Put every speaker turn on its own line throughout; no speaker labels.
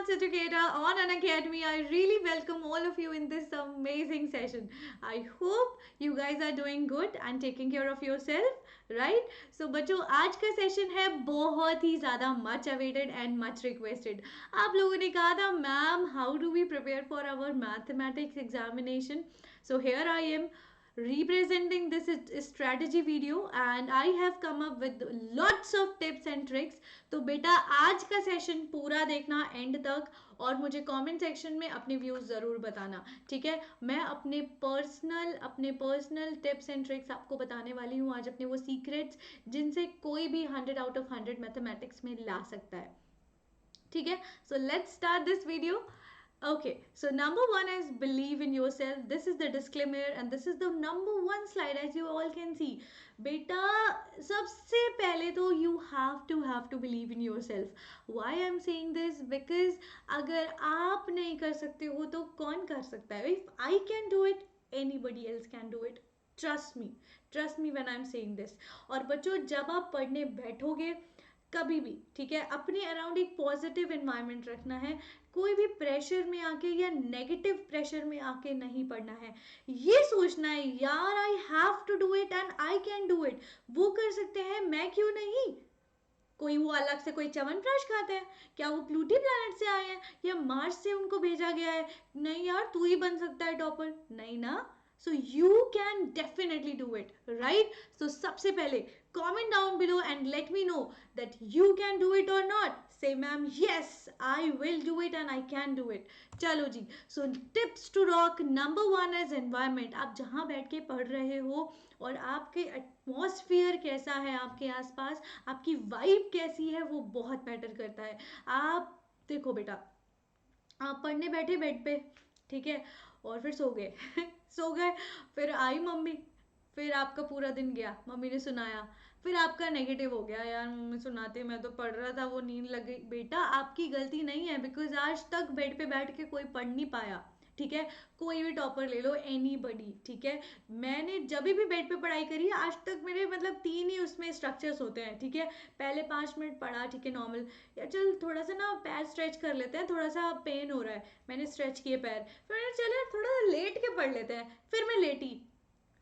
advanced educator on an academy. I really welcome all of you in this amazing session. I hope you guys are doing good and taking care of yourself, right? So बच्चों आज का session है बहुत ही ज़्यादा much awaited and much requested. आप लोगों ने कहा था ma'am how do we prepare for our mathematics examination. So here I am representing this strategy video and I have come up with lots of tips and tricks. तो बेटा आज का session पूरा देखना एंड तक और मुझे कमेंट सेक्शन में अपने व्यूज ज़रूर बताना, ठीक है. मैं अपने पर्सनल टिप्स एंड ट्रिक्स आपको बताने वाली हूँ आज, अपने वो सीक्रेट्स जिनसे कोई भी 100 आउट ऑफ 100 मैथमेटिक्स में ला सकता है, ठीक है. So let's start this video. Okay, so number one is believe in yourself. This is the disclaimer and this is the number one slide as you all can see. बेटा सबसे पहले तो you have to believe in yourself. Why I'm saying this? Because अगर आप नहीं कर सकते हो तो कौन कर सकता है? If I can do it, anybody else can do it. Trust me when I'm saying this. और बच्चों जब आप पढ़ने बैठोगे कभी भी, ठीक है, अपने अराउंड एक पॉजिटिव एनवायरनमेंट रखना है. कोई भी प्रेशर में आके या नेगेटिव प्रेशर में आके नहीं पढ़ना है. ये सोचना है यार I have to do it and I can do it. वो कर सकते हैं, मैं क्यों नहीं. कोई वो अलग से कोई च्यवनप्राश खाते हैं क्या? वो प्लूटी प्लैनेट से आए हैं या मार्स से उनको भेजा गया है? नहीं यार तू ही बन सकता है टॉपर, नहीं ना. So you can definitely do it, right? So सबसे पहले comment down below and let me know that you can do it or not. Say ma'am yes I will do it and I can do it. चलो जी. So tips to rock number one is environment. आप जहाँ बैठ के पढ़ रहे हो और आपके एटमॉस्फेयर कैसा है आपके आसपास, आपकी वाइब कैसी है, वो बहुत मैटर करता है. आप देखो बेटा, आप पढ़ने बैठे बेड पे, ठीक है, और फिर सो गए सो गए, फिर आई मम्मी, फिर आपका पूरा दिन गया, मम्मी ने सुनाया, फिर आपका नेगेटिव हो गया, यार मम्मी सुनाते मैं तो पढ़ रहा था वो नींद लग गई. बेटा आपकी गलती नहीं है, बिकॉज आज तक बेड पे बैठ के कोई पढ़ नहीं पाया, ठीक है. कोई भी टॉपर ले लो, एनी बडी, ठीक है. मैंने जब भी बेड पे पढ़ाई करी है आज तक मेरे मतलब 3 ही उसमें स्ट्रक्चर्स होते हैं, ठीक है. पहले 5 मिनट पढ़ा, ठीक है, नॉर्मल, या चल थोड़ा सा ना पैर स्ट्रेच कर लेते हैं, थोड़ा सा पेन हो रहा है, मैंने स्ट्रेच किए पैर, फिर मैंने चले थोड़ा सा लेट के पढ़ लेते हैं, फिर मैं लेटी,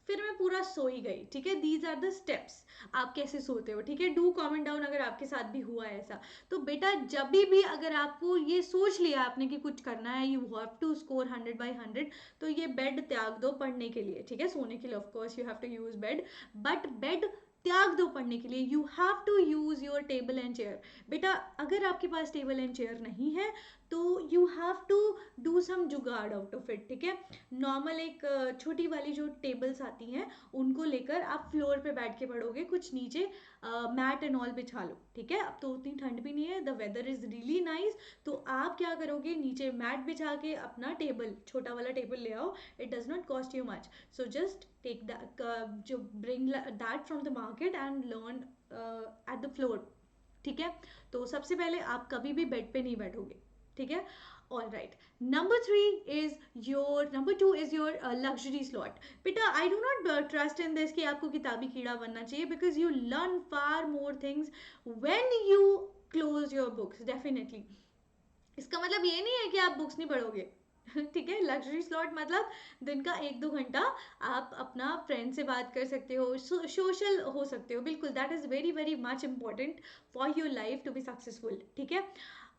फिर मैं पूरा सो ही गई, ठीक है. These are the steps. आप कैसे सोते हो, ठीक है. डू कमेंट डाउन अगर आपके साथ भी हुआ है ऐसा. तो बेटा जब भी अगर आपको ये सोच लिया आपने कि कुछ करना है, यू हैव टू स्कोर 100/100, तो ये बेड त्याग दो पढ़ने के लिए, ठीक है. सोने के लिए of course you have to use bed, but bed त्याग दो पढ़ने के लिए. You have to use your table and chair. बेटा अगर आपके पास टेबल एंड चेयर नहीं है तो you have to do some jugaad out of it, ठीक है. नॉर्मल एक छोटी वाली जो टेबल्स आती हैं उनको लेकर आप फ्लोर पे बैठ के पढ़ोगे, कुछ नीचे मैट एंड ऑल बिछा लो, ठीक है. अब तो उतनी ठंड भी नहीं है, the weather is really nice, तो आप क्या करोगे, नीचे मैट बिछा के अपना टेबल, छोटा वाला टेबल ले आओ. It does not cost you much, so just take जो bring that from the market and learn at the floor, ठीक है. तो सबसे पहले आप कभी भी बेड पे नहीं बैठोगे, ठीक है. All right. Number two is your luxury slot. बेटा I do not trust in this कि आपको किताबी कीड़ा बनना चाहिए, because you learn far more things when you close your books. Definitely इसका मतलब ये नहीं है कि आप बुक्स नहीं पढ़ोगे ठीक है. लग्जरी स्लॉट मतलब दिन का 1-2 घंटा आप अपना फ्रेंड से बात कर सकते हो, सोशल हो सकते हो, बिल्कुल. That is very very much important for your life to be successful, ठीक है.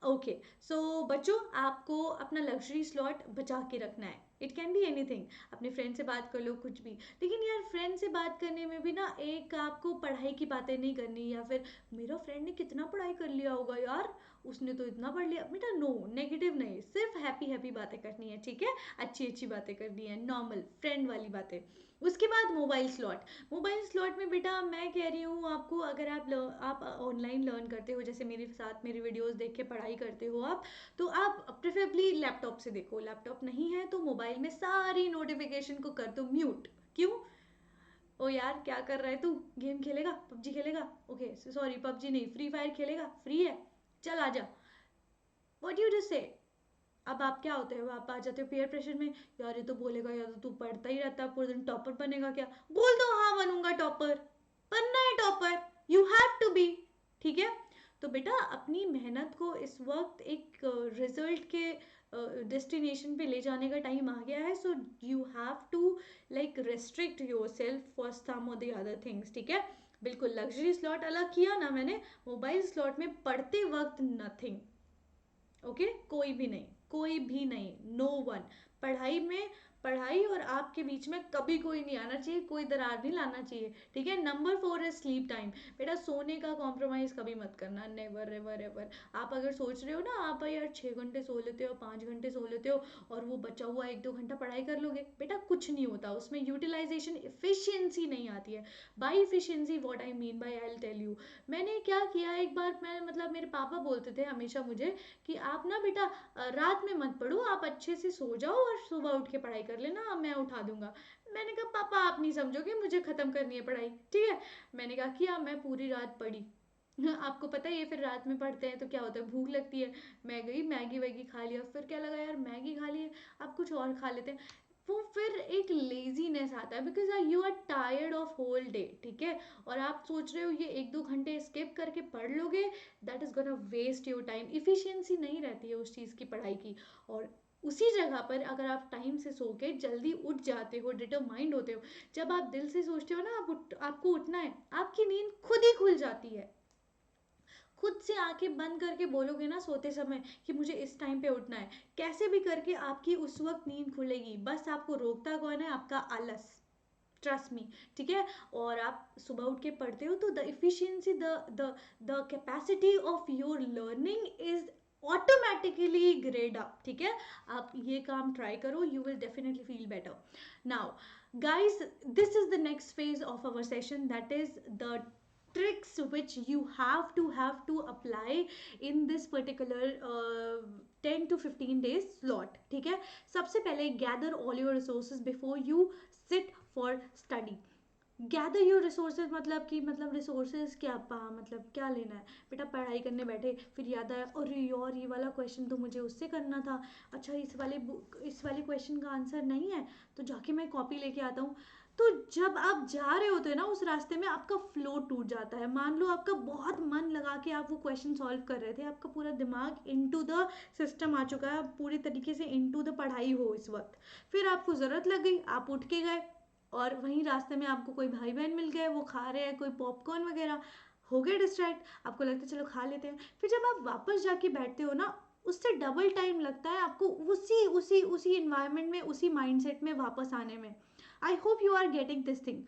ओके, सो बच्चों आपको अपना लग्जरी स्लॉट बचा के रखना है. It can be anything. अपने फ्रेंड से बात कर लो, कुछ भी. लेकिन यार फ्रेंड से बात करने में भी ना एक आपको पढ़ाई की बातें नहीं करनी, या फिर मेरा फ्रेंड ने कितना पढ़ाई कर लिया होगा यार, उसने तो इतना पढ़ लिया. बेटा नो, नेगेटिव नहीं, सिर्फ हैप्पी बातें करनी है, ठीक है. अच्छी बातें करनी है, नॉर्मल फ्रेंड वाली बातें. उसके बाद मोबाइल स्लॉट में बेटा मैं कह रही हूँ आपको, अगर आप ऑनलाइन लर्न करते हो, जैसे मेरे साथ मेरी वीडियोस देख के पढ़ाई करते हो आप, तो आप प्रेफरेबली लैपटॉप से देखो. लैपटॉप नहीं है तो मोबाइल में सारी नोटिफिकेशन को कर दो म्यूट. क्यों? ओ यार क्या कर रहा है तू, गेम खेलेगा, पबजी खेलेगा, ओके सॉरी पबजी नहीं, फ्री फायर खेलेगा, फ्री है, चल आजा. What you just say. अब आप क्या होते हो, आप आ जाते हो पीयर प्रेशर में, यार ये तो बोलेगा या तो तू पढ़ता ही रहता है पूरे दिन, टॉपर बनेगा क्या. बोल दो हाँ बनूंगा टॉपर, बनना है topper, you have to be, ठीक है. तो बेटा अपनी मेहनत मेहनत को इस वक्त एक रिजल्ट के डेस्टिनेशन पे ले जाने का टाइम आ गया है. So you have to like restrict yourself for some और द अदर थिंग्स. ठीक है, बिल्कुल लग्जरी स्लॉट अलग किया ना मैंने, मोबाइल स्लॉट में पढ़ते वक्त नथिंग. ओके, कोई भी नहीं, कोई भी नहीं, नो वन. पढ़ाई में, पढ़ाई और आपके बीच में कभी कोई नहीं आना चाहिए, कोई दरार नहीं लाना चाहिए. ठीक है. नंबर 4 है स्लीप टाइम. बेटा सोने का कॉम्प्रोमाइज़ कभी मत करना, नेवर एवर एवर. आप अगर सोच रहे हो ना आप यार 6 घंटे सो लेते हो, 5 घंटे सो लेते हो और वो बचा हुआ 1-2 घंटा पढ़ाई कर लोगे, बेटा कुछ नहीं होता उसमें. यूटिलाइजेशन इफिशियंसी नहीं आती है. By efficiency what I mean by, I will tell you. मैंने क्या किया एक बार, मैं मतलब मेरे पापा बोलते थे हमेशा मुझे कि आप ना बेटा रात में मत पढ़ो, आप अच्छे से सो जाओ और सुबह उठ के पढ़ाई कर लेना, मैं उठा दूंगा. मैंने कहा पापा आप नहीं समझोगे, मुझे ख़त्म करनी है पढ़ाई. ठीक है, मैंने कहा किया, मैं पूरी रात पढ़ी. आपको पता है ये फिर रात में पढ़ते हैं तो क्या होता है, भूख लगती है. मैं गई मैगी वैगी खा लिया, फिर क्या लगा यार मैगी खा ली है, अब कुछ और खा लेते हैं. वो फिर एक लेजीनेस आता है because you are tired of whole day. ठीक है, और आप सोच रहे हो ये 1-2 घंटे स्किप करके पढ़ लोगे, that is gonna waste your time. Efficiency नहीं रहती है उस चीज़ की पढ़ाई की. और उसी जगह पर अगर आप टाइम से सो के जल्दी उठ जाते हो, डिटरमाइंड होते हो, जब आप दिल से सोचते हो ना आपको उठना है, आपकी नींद खुद ही खुल जाती है. खुद से आंखें बंद करके बोलोगे ना सोते समय कि मुझे इस टाइम पे उठना है, कैसे भी करके आपकी उस वक्त नींद खुलेगी. बस आपको रोकता कौन है, आपका आलस. Trust me. ठीक है, और आप सुबह उठ के पढ़ते हो तो the efficiency, the capacity of your learning is automatically grade up. ठीक है, आप ये काम ट्राई करो, you will definitely feel better. Now guys, this is the next phase of our session, that is the tricks which you have to apply in this particular 10 to 15 days slot. ठीक है, सबसे पहले gather all your resources before you sit for study. Gather your resources मतलब कि मतलब resources क्या मतलब क्या लेना है. बेटा पढ़ाई करने बैठे फिर याद आया अरे यार ये वाला क्वेश्चन तो मुझे उससे करना था, अच्छा इस वाले क्वेश्चन का आंसर नहीं है तो जाके मैं कॉपी लेके आता हूँ. तो जब आप जा रहे होते हैं ना उस रास्ते में आपका फ्लो टूट जाता है. मान लो आपका बहुत मन लगा के आप वो क्वेश्चन सॉल्व कर रहे थे, आपका पूरा दिमाग इनटू द सिस्टम आ चुका है, आप पूरी तरीके से इनटू द पढ़ाई हो इस वक्त. फिर आपको ज़रूरत लग गई, आप उठ के गए और वहीं रास्ते में आपको कोई भाई बहन मिल गए, वो खा रहे हैं कोई पॉपकॉर्न वगैरह, हो गए डिस्ट्रैक्ट. आपको लगता है चलो खा लेते हैं. फिर जब आप वापस जाके बैठते हो ना, उससे डबल टाइम लगता है आपको उसी उसी उसी इन्वायरमेंट में, उसी माइंडसेट में वापस आने में. I hope you are getting this thing.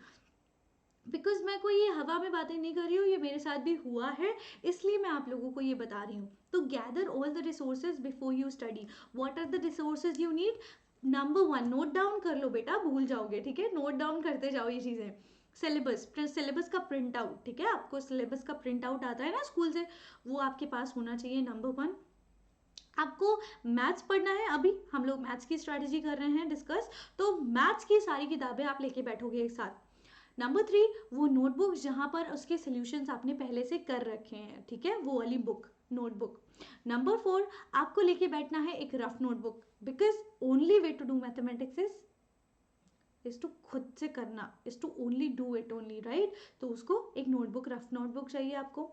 Because मैं कोई ये हवा में बातें नहीं कर रही हूँ, ये मेरे साथ भी हुआ है, इसलिए मैं आप लोगों को ये बता रही हूँ. तो gather all the resources before you study. What are the resources you need? Number 1, note down कर लो बेटा, भूल जाओगे. ठीक है, नोट डाउन करते जाओ ये चीज़ें. सिलेबस का प्रिंट आउट. ठीक है, आपको सिलेबस का प्रिंट आउट आता है ना स्कूल से, वो आपके पास होना चाहिए. नंबर 1, आपको मैथ्स पढ़ना है. अभी हम लोग मैथ्स की स्ट्रैटेजी कर रहे हैं डिस्कस, तो मैथ्स की सारी किताबें आप लेके बैठोगे एक साथ. नंबर 3, वो नोटबुक जहाँ पर उसके सोल्यूशंस आपने पहले से कर रखे हैं. ठीक है, वो वाली बुक, नोटबुक. नंबर 4, आपको लेके बैठना है एक rough notebook, because only way to do mathematics is to खुद से करना, is to only do it only, right. तो उसको एक नोटबुक, रफ नोटबुक चाहिए आपको.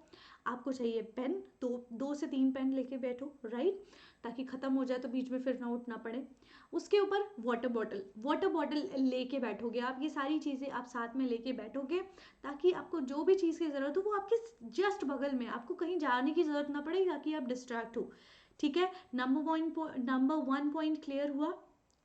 आपको चाहिए पेन, 2 से 3 पेन लेके बैठो, राइट, ताकि ख़त्म हो जाए तो बीच में फिर ना उठना पड़े. उसके ऊपर वाटर बॉटल लेके बैठोगे आप. ये सारी चीज़ें आप साथ में लेके बैठोगे ताकि आपको जो भी चीज़ की ज़रूरत हो वो आपके जस्ट बगल में, आपको कहीं जाने की ज़रूरत ना पड़े ताकि आप डिस्ट्रैक्ट हो. ठीक है, नंबर 1 पॉइंट क्लियर हुआ.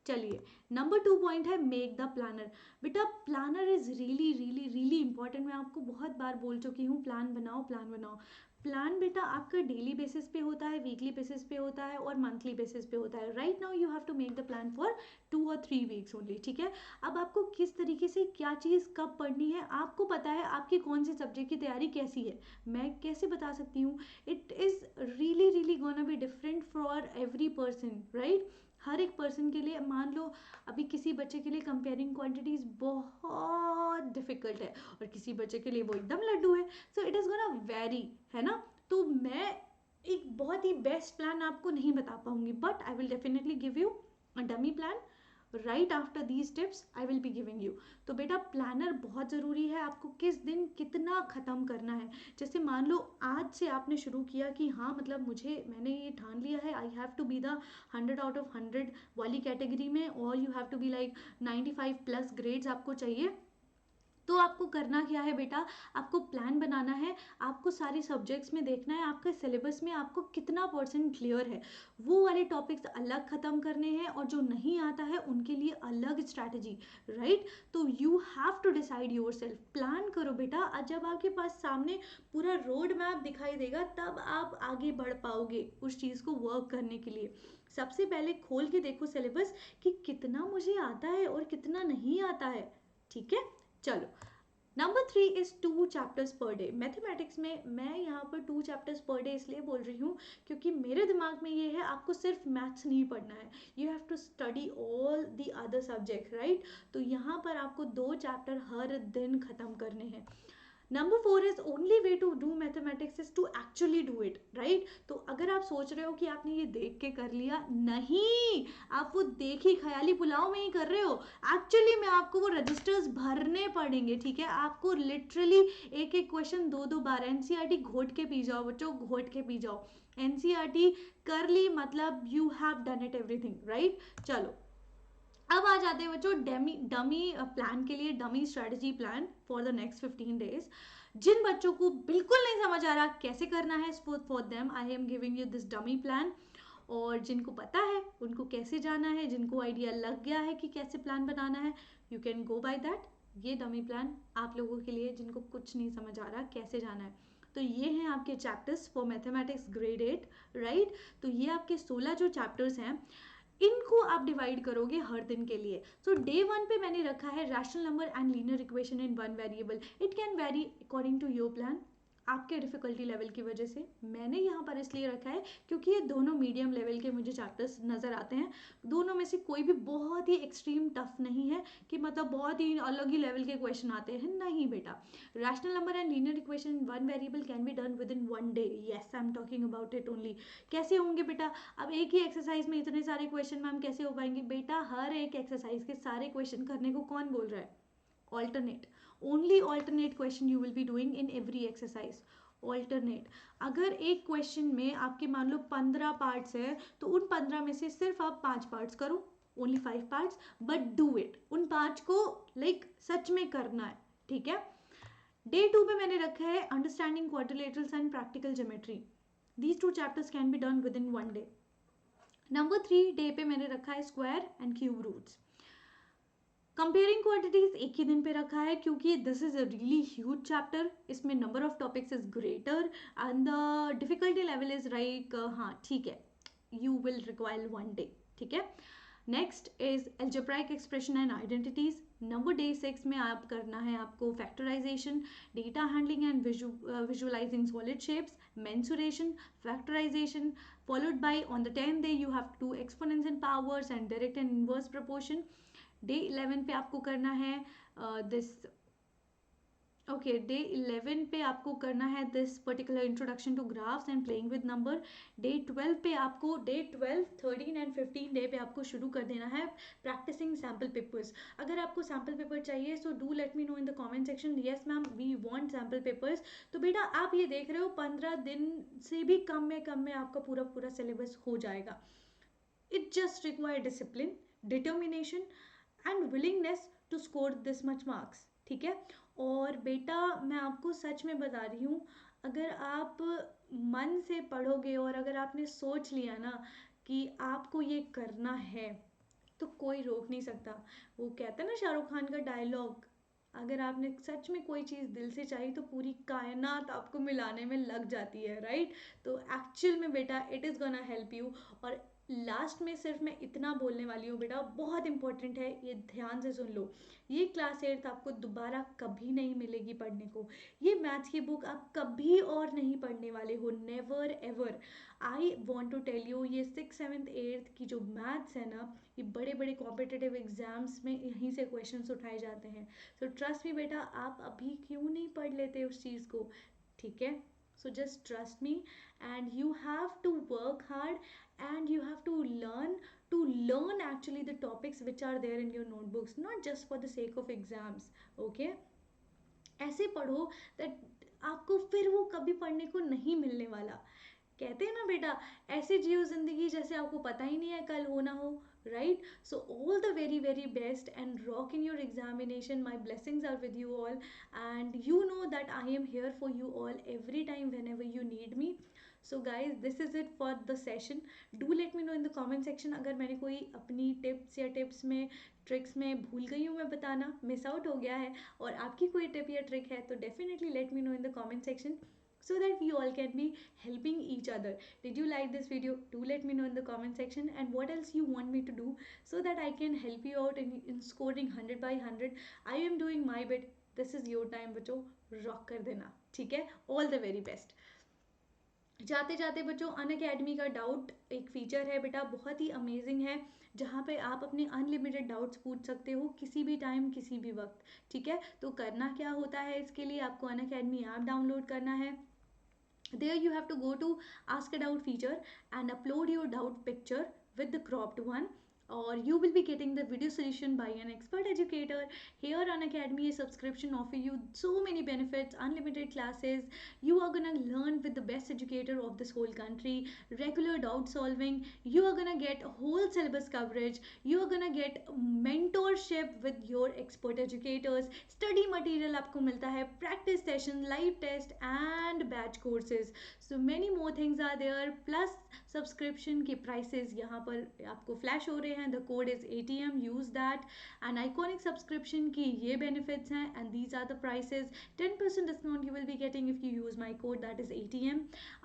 चलिए, नंबर 2 पॉइंट है मेक द प्लानर. बेटा planner is really really really important. मैं आपको बहुत बार बोल चुकी हूँ, प्लान बनाओ प्लान बनाओ. प्लान बेटा आपका डेली बेसिस पे होता है, वीकली बेसिस पे होता है और मंथली बेसिस पे होता है. Right now you have to make the plan for 2 और 3 वीक्स ओनली. ठीक है, अब आपको किस तरीके से क्या चीज़ कब पढ़नी है आपको पता है, आपकी कौन से सब्जेक्ट की तैयारी कैसी है, मैं कैसे बता सकती हूँ. It is really really gonna be different for every person, right. हर एक पर्सन के लिए, मान लो अभी किसी बच्चे के लिए कंपेयरिंग क्वांटिटीज़ बहुत डिफिकल्ट है और किसी बच्चे के लिए वो एकदम लड्डू है. So it is gonna very, है ना. तो मैं एक बहुत ही बेस्ट प्लान आपको नहीं बता पाऊंगी, but I will definitely give you a dummy plan right after these tips I will be giving you. तो बेटा प्लानर बहुत ज़रूरी है, आपको किस दिन कितना ख़त्म करना है। जैसे मान लो आज से आपने शुरू किया कि हाँ मतलब मैंने ये ठान लिया है, I have to be the 100 out of 100 वाली कैटेगरी में, और you have to be like 95+ grades आपको चाहिए। तो आपको करना क्या है बेटा, आपको प्लान बनाना है, आपको सारे सब्जेक्ट्स में देखना है आपके सिलेबस में आपको कितना परसेंट क्लियर है, वो वाले टॉपिक्स अलग ख़त्म करने हैं, और जो नहीं आता है उनके लिए अलग स्ट्रैटेजी। राइट, तो you have to decide yourself, plan करो बेटा। जब आपके पास सामने पूरा रोड मैप दिखाई देगा तब आप आगे बढ़ पाओगे उस चीज़ को वर्क करने के लिए। सबसे पहले खोल के देखो सिलेबस कि कितना मुझे आता है और कितना नहीं आता है। ठीक है, चलो। Number 3 is 2 chapters per day. Mathematics में मैं यहाँ पर 2 चैप्टर्स पर डे इसलिए बोल रही हूँ क्योंकि मेरे दिमाग में ये है आपको सिर्फ मैथ्स नहीं पढ़ना है, you have to study all the other subject. Right, तो यहाँ पर आपको 2 चैप्टर हर दिन खत्म करने हैं। Number 4 is only way to do mathematics is to actually do it. Right, तो अगर आप सोच रहे हो कि आपने ये देख के कर लिया, नहीं, आप वो देखी ख्याली पुलाव में ही कर रहे हो। एक्चुअली में आपको वो रजिस्टर्स भरने पड़ेंगे। ठीक है, आपको लिटरली एक एक क्वेश्चन 2-2 बार एनसीईआरटी घोट के पी जाओ बच्चों, घोट के पी जाओ। एनसीईआरटी कर ली मतलब you have done it everything. Right, चलो अब आ जाते हैं बच्चों डमी प्लान के लिए, dummy strategy plan for the next 15 days। जिन बच्चों को बिल्कुल नहीं समझ आ रहा कैसे करना है, for them I am giving you this dummy plan. और जिनको पता है उनको कैसे जाना है, जिनको आइडिया लग गया है कि कैसे प्लान बनाना है, you can go by that. ये डमी प्लान आप लोगों के लिए जिनको कुछ नहीं समझ आ रहा कैसे जाना है। तो ये हैं आपके chapters for mathematics grade 8। Right, तो ये आपके 16 जो चैप्टर्स हैं इनको आप डिवाइड करोगे हर दिन के लिए। सो डे 1 पे मैंने रखा है rational number and linear equation in 1 variable. It can vary according to your plan, आपके डिफिकल्टी लेवल की वजह से। मैंने यहाँ पर इसलिए रखा है क्योंकि ये दोनों मीडियम लेवल के मुझे चैप्टर्स नज़र आते हैं। दोनों में से कोई भी बहुत ही एक्सट्रीम टफ नहीं है कि मतलब बहुत ही अलग ही लेवल के क्वेश्चन आते हैं, नहीं बेटा। Rational number and linear equation in 1 variable can be done within 1 day। Yes, I am talking about it only. कैसे होंगे बेटा, अब एक ही एक्सरसाइज में इतने सारे क्वेश्चन मैम कैसे हो पाएंगे बेटा, हर एक एक्सरसाइज के सारे क्वेश्चन करने को कौन बोल रहा है, alternate, only alternate question you will be doing in every exercise. Alternate, अगर एक क्वेश्चन में आपके मान लो 15 पार्ट्स है तो उन 15 में से सिर्फ आप 5 पार्ट्स करो, only 5 parts, but do it, उन 5 को लाइक सच में करना है। ठीक है, डे 2 पे मैंने रखा है understanding quadrilaterals and practical geometry. These 2 chapters can be done within 1 day। Number 3 day पे मैंने रखा है square and cube roots. Comparing quantities एक ही दिन पे रखा है क्योंकि this is a really huge chapter, इसमें number of topics is greater and the difficulty level is like, हाँ ठीक है, यू विल रिक्वायर 1 day। ठीक है, next is algebraic expression and identities. Number day 6 में आप करना है आपको factorisation, data handling and visualising solid shapes, mensuration, factorisation, followed by on the 10th day you have to do exponents and powers and direct and inverse proportion। Day 11 पे आपको करना है this, okay, day 11 पे आपको करना है this particular introduction to graphs and playing with number. Day 12 पे आपको, डे 12, 13 एंड 15 डे पे आपको शुरू कर देना है प्रैक्टिसिंग सैम्पल पेपर्स। अगर आपको सैम्पल पेपर चाहिए so do let me know in the comment section, yes ma'am we want sample papers. तो बेटा आप ये देख रहे हो 15 दिन से भी कम में आपका पूरा पूरा सिलेबस हो जाएगा। It just require discipline, determination and willingness to score this much marks. ठीक है, और बेटा मैं आपको सच में बता रही हूँ, अगर आप मन से पढ़ोगे और अगर आपने सोच लिया ना कि आपको ये करना है तो कोई रोक नहीं सकता। वो कहता है ना शाहरुख खान का डायलॉग, अगर आपने सच में कोई चीज़ दिल से चाहिए तो पूरी कायनात आपको मिलाने में लग जाती है। राइट, तो एक्चुअल में बेटा it is gonna help you. और लास्ट में सिर्फ मैं इतना बोलने वाली हूँ बेटा, बहुत इंपॉर्टेंट है, ये ध्यान से सुन लो, ये क्लास 8 आपको दोबारा कभी नहीं मिलेगी पढ़ने को। ये मैथ्स की बुक आप कभी और नहीं पढ़ने वाले हो, never ever. I want to tell you, ये 6th 7th 8th की जो मैथ्स है ना, ये बड़े बड़े कॉम्पिटिटिव एग्जाम्स में यहीं से क्वेश्चंस उठाए जाते हैं। सो ट्रस्ट मी बेटा, आप अभी क्यों नहीं पढ़ लेते उस चीज़ को। ठीक है, So just trust me, and you have to work hard, and you have to learn actually the topics which are there in your notebooks, not just for the sake of exams. Okay, ऐसे पढ़ो that आपको फिर वो कभी पढ़ने को नहीं मिलने वाला। कहते हैं ना बेटा, ऐसे जियो जिंदगी जैसे आपको पता ही नहीं है कल हो ना हो, right? So all the very very best and rock in your examination, my blessings are with you all, and you know that I am here for you all every time whenever you need me. So guys, this is it for the session. Do let me know in the comment section अगर मैंने कोई अपनी tips में, tricks में भूल गई हूँ मैं बताना, मिस आउट हो गया है, और आपकी कोई टिप या ट्रिक है तो definitely let me know in the comment section, so that we all can be helping each other. Did you like this video? Do let me know in the comment section, and what else you want me to do so that I can help you out in scoring 100 by 100. I am doing my bit. This is your time बच्चों, rock कर देना, ठीक है? All the very best. जाते जाते बच्चों, अन academy का doubt एक फीचर है बेटा, बहुत ही अमेजिंग है, जहाँ पे आप अपने अनलिमिटेड डाउट्स पूछ सकते हो किसी भी टाइम किसी भी वक्त, ठीक है? तो करना क्या होता है, इसके लिए आपको अन अकेडमी ऐप डाउनलोड करना है। There you have to go to ask a doubt feature and upload your doubt picture with the cropped one, or you will be getting the video solution by an expert educator. Here on Academy, a subscription offer you so many benefits, unlimited classes. You are gonna learn with the best educator of this whole country, regular doubt solving. You are gonna get whole syllabus coverage. You are gonna get mentorship with your expert educators. Study material आपको मिलता है, practice session, live test and batch courses. So many more things are there. Plus subscription के prices यहाँ पर आपको flash हो रहे हैं. The code is ATM. Use that. And iconic subscription की ये benefits हैं, and these are the prices. 10% discount you will be getting if you use my code, that is ATM.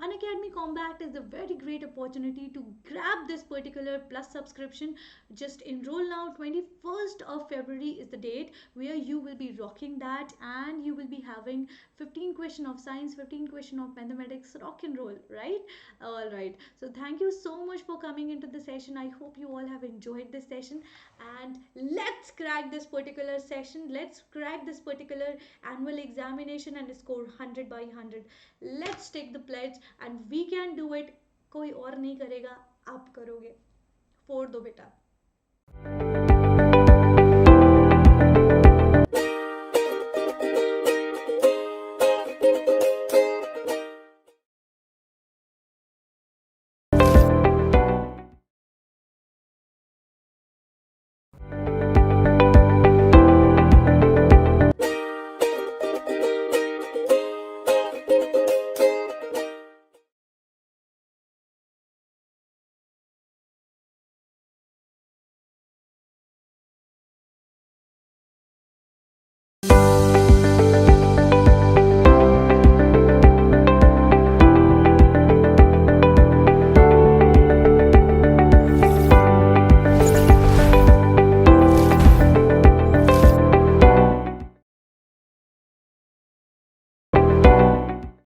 Unacademy Compact is a very great opportunity to grab this particular plus subscription. Just enroll now. 21st of February is the date where you will be rocking that, and you will be having 15 question of science, 15 question of mathematics, rock and roll, right? All right, so thank you so much for coming into the session. I hope you all have enjoyed this session, and let's crack this particular session. Let's crack this particular annual examination and score 100 by 100. Let's take the pledge, and we can do it. कोई और नहीं करेगा, आप करोगे। फोड़ दो बेटा।